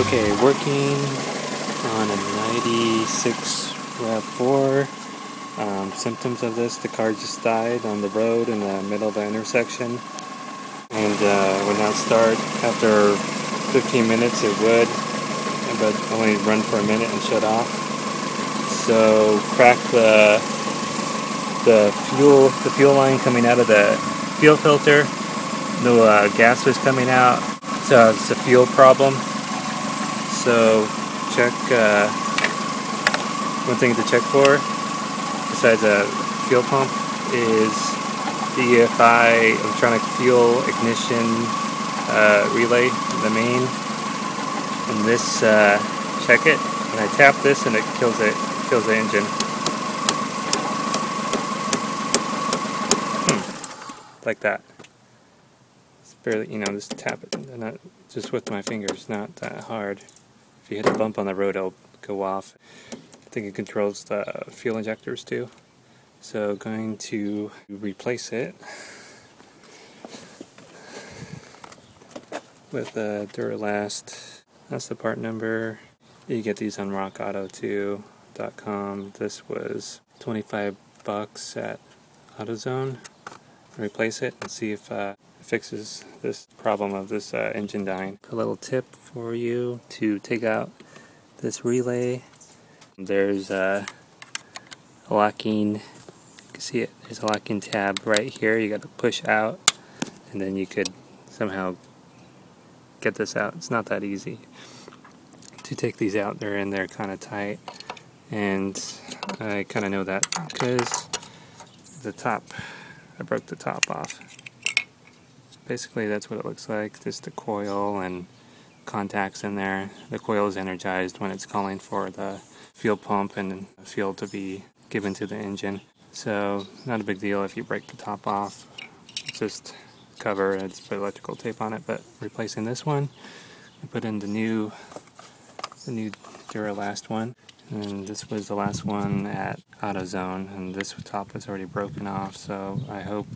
Okay, working on a 96 RAV4. Symptoms of this: the car just died on the road in the middle of the intersection, and would not start. After 15 minutes it would, but only run for a minute and shut off. So cracked the fuel line coming out of the fuel filter. No gas was coming out, so it's a fuel problem. So check, one thing to check for besides a fuel pump is the EFI electronic fuel ignition relay, the main. And this, check it. And I tap this and it kills the engine. Like that. It's barely, just tap it. Not just with my fingers, not that hard. If you hit a bump on the road, it'll go off. I think it controls the fuel injectors too. So going to replace it with Duralast. That's the part number. You get these on rockauto2.com. This was $25 at AutoZone. Replace it and see if it fixes this problem of this engine dying. A little tip for you to take out this relay. There's a locking, you can see it, there's a locking tab right here. You got to push out and then you could somehow get this out. It's not that easy to take these out. They're in there kind of tight, and I kind of know that because the top, I broke the top off. Basically that's what it looks like, just the coil and contacts in there. The coil is energized when it's calling for the fuel pump and fuel to be given to the engine. So not a big deal if you break the top off. It's just cover, and just put electrical tape on it. But replacing this one, I put in the new Duralast one, and this was the last one at AutoZone, and this top was already broken off. So I hope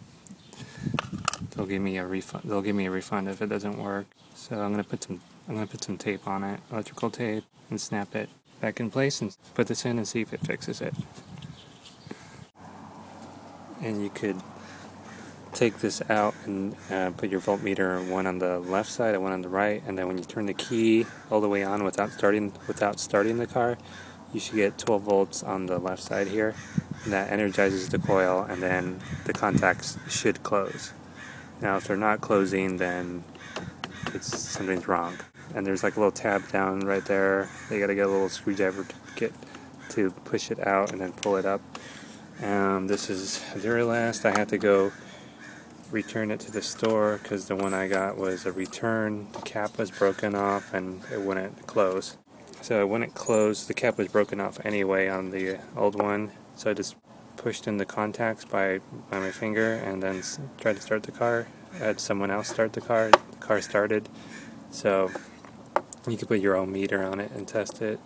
they'll give me a refund. They'll give me a refund if it doesn't work. So I'm gonna put some tape on it, electrical tape, and snap it back in place and put this in and see if it fixes it. And you could take this out and put your voltmeter, one on the left side and one on the right, and then when you turn the key all the way on without starting the car, you should get 12 volts on the left side here, and that energizes the coil, and then the contacts should close. Now if they're not closing, then something's wrong. And there's like a little tab down right there. You gotta get a little screwdriver to push it out and then pull it up. This is Duralast. I had to go return it to the store because the one I got was a return. The cap was broken off and it wouldn't close. So it wouldn't close. The cap was broken off anyway on the old one. So I just pushed in the contacts by my finger and then tried to start the car. I had someone else start the car. The car started. So you can put your own meter on it and test it.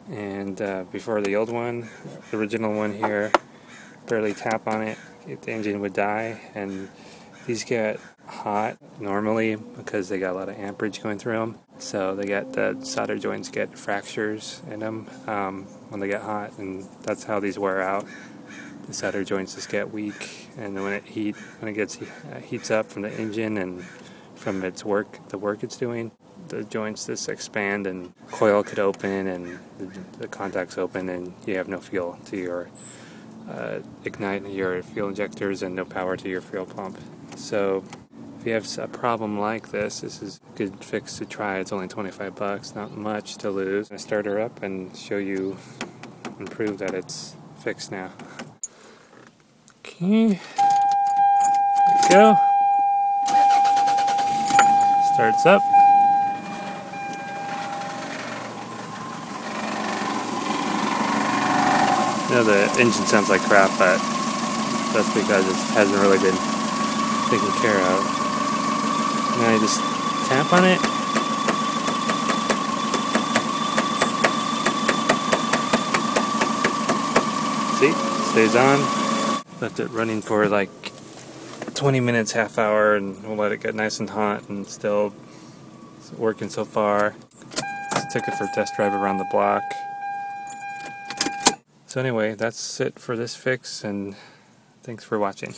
And before the old one, the original one here, barely tap on it, the engine would die. And these get hot normally because they got a lot of amperage going through them. So the solder joints get fractures in them when they get hot, and that's how these wear out. The solder joints just get weak, and when it heats up from the engine and from the work it's doing, the joints just expand and coil could open and the contacts open, and you have no fuel to your ignite your fuel injectors and no power to your fuel pump. So if you have a problem like this is a good fix to try. It's only $25, not much to lose. I'm gonna start her up and show you and prove that it's fixed now. Okay, there we go. Starts up. The engine sounds like crap, but that's because it hasn't really been taken care of. Now you just tap on it. See, stays on. Left it running for like 20 minutes, half hour, and we'll let it get nice and hot, and still working so far. took it for a test drive around the block. So anyway, that's it for this fix, and thanks for watching.